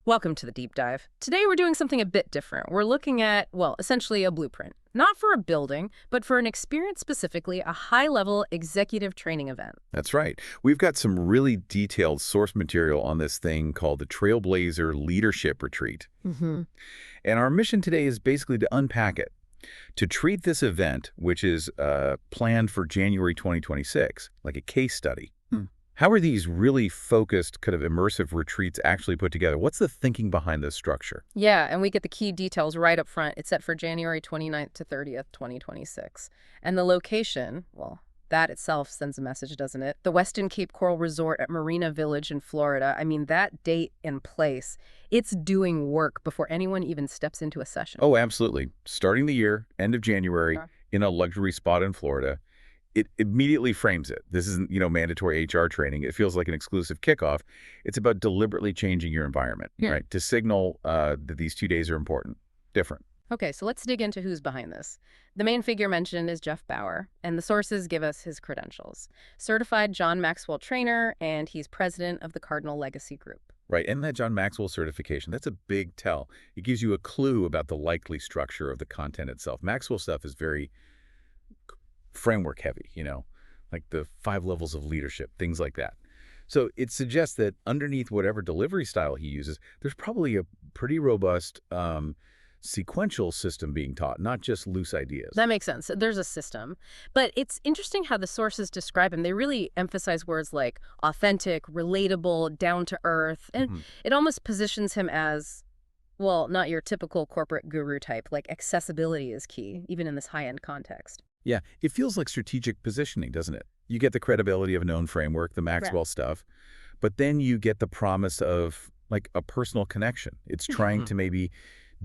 Welcome to the deep dive. Today we're doing something a bit different. We're looking at, well, essentially a blueprint. Not for a building, but for an experience, specifically a high-level executive training event. That's right. We've got some really detailed source material on this thing called the Trailblazer Leadership Retreat. Mm-hmm. And our mission today is basically to unpack it, to treat this event, which is planned for January 2026, like a case study. How are these really focused, kind of immersive retreats actually put together? What's the thinking behind this structure? Yeah, and we get the key details right up front. It's set for January 29th to 30th, 2026. And the location, well, that itself sends a message, doesn't it? The Westin Cape Coral Resort at Marina Village in Florida. I mean, that date and place, it's doing work before anyone even steps into a session. Oh, absolutely. Starting the year, end of January, in a luxury spot in Florida. It immediately frames it. This isn't, mandatory HR training. It feels like an exclusive kickoff. It's about deliberately changing your environment, right? To signal that these 2 days are important, different. Okay, so let's dig into who's behind this. The main figure mentioned is Jeff Bauer, and the sources give us his credentials. Certified John Maxwell trainer, and he's president of the Cardinal Legacy Group. Right, and that John Maxwell certification, that's a big tell. It gives you a clue about the likely structure of the content itself. Maxwell stuff is very framework heavy, like the 5 levels of leadership, things like that. So it suggests that underneath whatever delivery style he uses, there's probably a pretty robust sequential system being taught, not just loose ideas. That makes sense. There's a system. But it's interesting how the sources describe him. They really emphasize words like authentic, relatable, down to earth. And it almost positions him as, well, not your typical corporate guru type. Like accessibility is key, even in this high-end context. Yeah, it feels like strategic positioning, doesn't it? You get the credibility of a known framework, the Maxwell stuff, but then you get the promise of like a personal connection. It's trying to maybe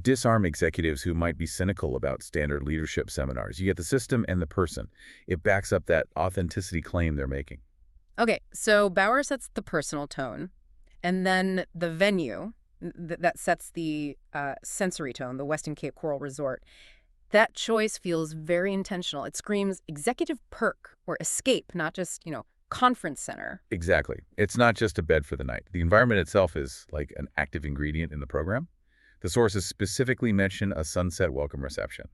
disarm executives who might be cynical about standard leadership seminars. You get the system and the person. It backs up that authenticity claim they're making. Okay, so Bauer sets the personal tone, and then the venue that sets the sensory tone, the Westin Cape Coral Resort. That choice feels very intentional. It screams executive perk or escape, not just, conference center. Exactly. It's not just a bed for the night. The environment itself is like an active ingredient in the program. The sources specifically mention a sunset welcome reception.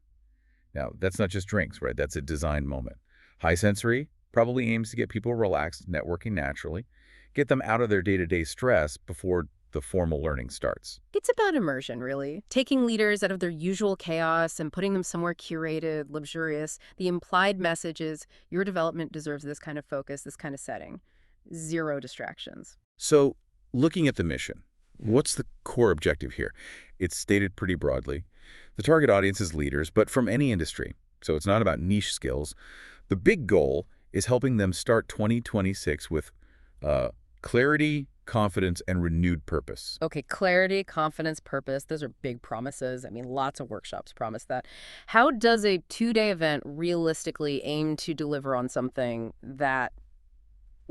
Now, that's not just drinks, right? That's a design moment. High sensory probably aims to get people relaxed, networking naturally, get them out of their day-to-day stress before the formal learning starts. It's about immersion, really. Taking leaders out of their usual chaos and putting them somewhere curated, luxurious. The implied message is your development deserves this kind of focus, this kind of setting. Zero distractions. So, looking at the mission, what's the core objective here? It's stated pretty broadly. The target audience is leaders, but from any industry. So it's not about niche skills. The big goal is helping them start 2026 with clarity, confidence, and renewed purpose. Okay, clarity, confidence, purpose, those are big promises. I mean, lots of workshops promise that. How does a 2-day event realistically aim to deliver on something that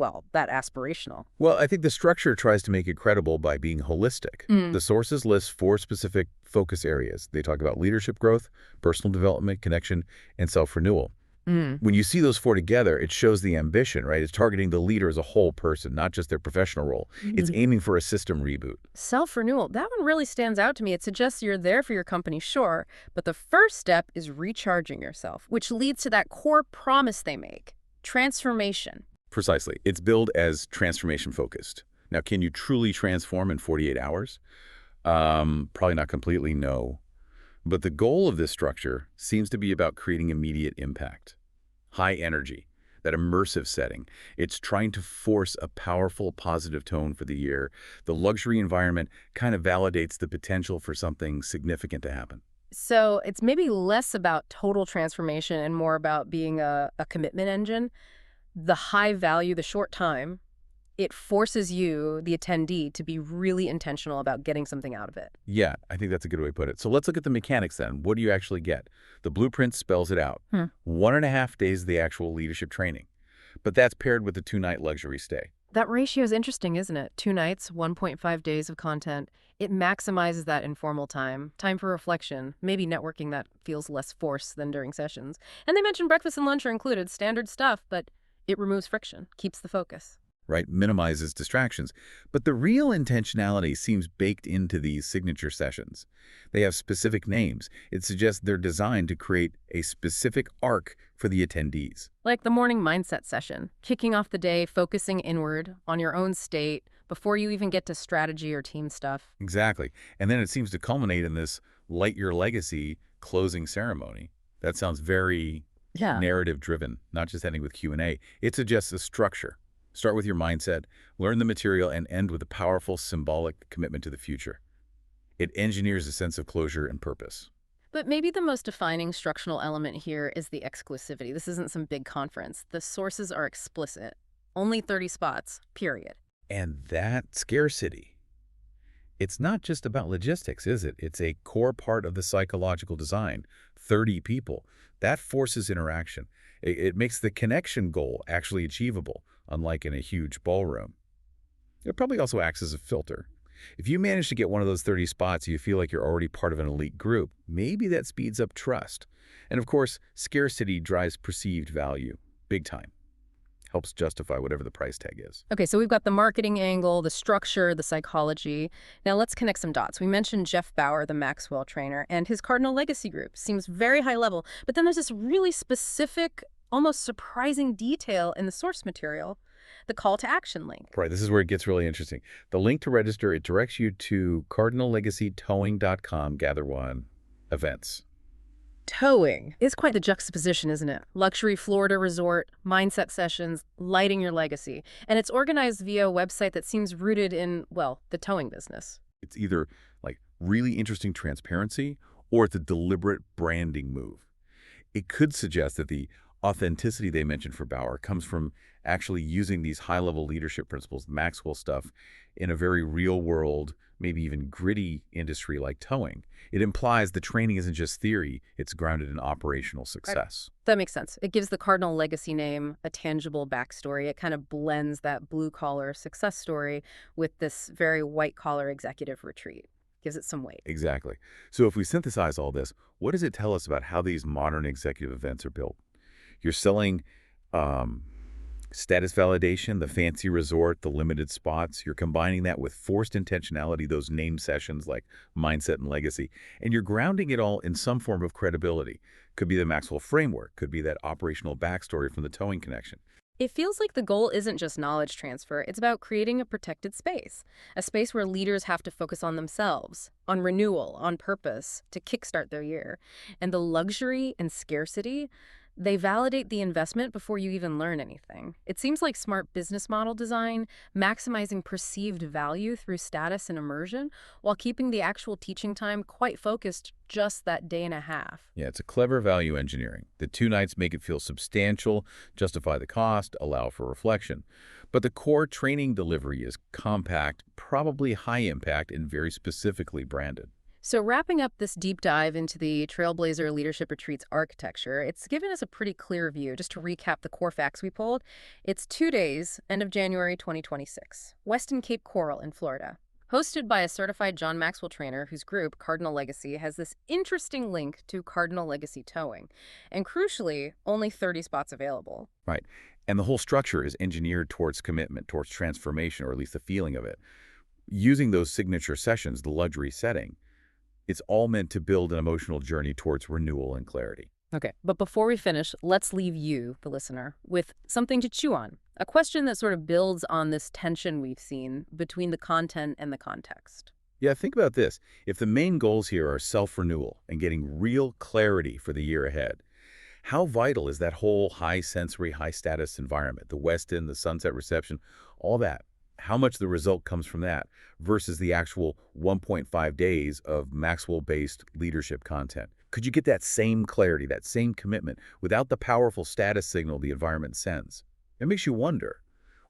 aspirational? Well, I think the structure tries to make it credible by being holistic. The sources list 4 specific focus areas. They talk about leadership growth, personal development, connection, and self-renewal. When you see those 4 together, it shows the ambition, right? It's targeting the leader as a whole person, not just their professional role. It's aiming for a system reboot. Self-renewal, that one really stands out to me. It suggests you're there for your company, sure, but the first step is recharging yourself, which leads to that core promise they make, transformation. Precisely. It's billed as transformation focused. Now, can you truly transform in 48 hours? Probably not completely, no. But the goal of this structure seems to be about creating immediate impact. High energy, that immersive setting. It's trying to force a powerful, positive tone for the year. The luxury environment kind of validates the potential for something significant to happen. So it's maybe less about total transformation and more about being a commitment engine. The high value, the short time, it forces you, the attendee, to be really intentional about getting something out of it. Yeah, I think that's a good way to put it. So let's look at the mechanics then. What do you actually get? The blueprint spells it out. 1.5 days of the actual leadership training. But that's paired with the 2-night luxury stay. That ratio is interesting, isn't it? 2 nights, 1.5 days of content. It maximizes that informal time for reflection, maybe networking that feels less forced than during sessions. And they mentioned breakfast and lunch are included, standard stuff, but it removes friction, keeps the focus. right? Minimizes distractions. But the real intentionality seems baked into these signature sessions. They have specific names. It suggests they're designed to create a specific arc for the attendees. Like the morning mindset session, kicking off the day, focusing inward on your own state before you even get to strategy or team stuff. Exactly. And then it seems to culminate in this Light Your Legacy closing ceremony. That sounds very Yeah. narrative-driven, not just ending with Q&A. It suggests a structure. Start with your mindset, learn the material, and end with a powerful symbolic commitment to the future. It engineers a sense of closure and purpose. But maybe the most defining structural element here is the exclusivity. This isn't some big conference. The sources are explicit. Only 30 spots, period. And that scarcity, it's not just about logistics, is it? It's a core part of the psychological design. 30 people. That forces interaction. It makes the connection goal actually achievable, unlike in a huge ballroom. It probably also acts as a filter. If you manage to get one of those 30 spots, you feel like you're already part of an elite group. Maybe that speeds up trust. And of course, scarcity drives perceived value, big time. Helps justify whatever the price tag is. Okay, so we've got the marketing angle, the structure, the psychology. Now let's connect some dots. We mentioned Jeff Bauer, the Maxwell trainer, and his Cardinal Legacy group. Seems very high level, but then there's this really specific, almost surprising detail in the source material, the call to action link. Right, this is where it gets really interesting. The link to register, it directs you to cardinallegacytowing.com, Gather One, events. Towing is quite the juxtaposition, isn't it? Luxury Florida resort, mindset sessions, lighting your legacy. And it's organized via a website that seems rooted in, well, the towing business. It's either like really interesting transparency or it's a deliberate branding move. It could suggest that the authenticity they mentioned for Bauer comes from actually using these high-level leadership principles, Maxwell stuff, in a very real-world, maybe even gritty industry like towing. It implies the training isn't just theory, it's grounded in operational success. That makes sense. It gives the Cardinal Legacy name a tangible backstory. It kind of blends that blue-collar success story with this very white-collar executive retreat. Gives it some weight. Exactly. So if we synthesize all this, what does it tell us about how these modern executive events are built? You're selling status validation, the fancy resort, the limited spots. You're combining that with forced intentionality, those name sessions like mindset and legacy. And you're grounding it all in some form of credibility. Could be the Maxwell framework. Could be that operational backstory from the towing connection. It feels like the goal isn't just knowledge transfer. It's about creating a protected space, a space where leaders have to focus on themselves, on renewal, on purpose, to kickstart their year. And the luxury and scarcity, they validate the investment before you even learn anything. It seems like smart business model design, maximizing perceived value through status and immersion, while keeping the actual teaching time quite focused just that day and a half. Yeah, it's a clever value engineering. The 2 nights make it feel substantial, justify the cost, allow for reflection. But the core training delivery is compact, probably high impact, and very specifically branded. So wrapping up this deep dive into the Trailblazer Leadership Retreat's architecture, it's given us a pretty clear view. Just to recap the core facts we pulled, it's 2 days, end of January 2026, Westin Cape Coral in Florida. Hosted by a certified John Maxwell trainer whose group, Cardinal Legacy, has this interesting link to Cardinal Legacy towing. And crucially, only 30 spots available. Right. And the whole structure is engineered towards commitment, towards transformation, or at least the feeling of it. Using those signature sessions, the luxury setting, it's all meant to build an emotional journey towards renewal and clarity. Okay, but before we finish, let's leave you, the listener, with something to chew on. A question that sort of builds on this tension we've seen between the content and the context. Yeah, think about this. If the main goals here are self-renewal and getting real clarity for the year ahead, how vital is that whole high-sensory, high-status environment, the Westin, the sunset reception, all that? How much the result comes from that versus the actual 1.5 days of Maxwell-based leadership content? Could you get that same clarity, that same commitment, without the powerful status signal the environment sends? It makes you wonder,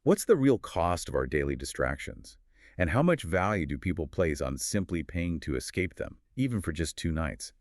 what's the real cost of our daily distractions? And how much value do people place on simply paying to escape them, even for just 2 nights?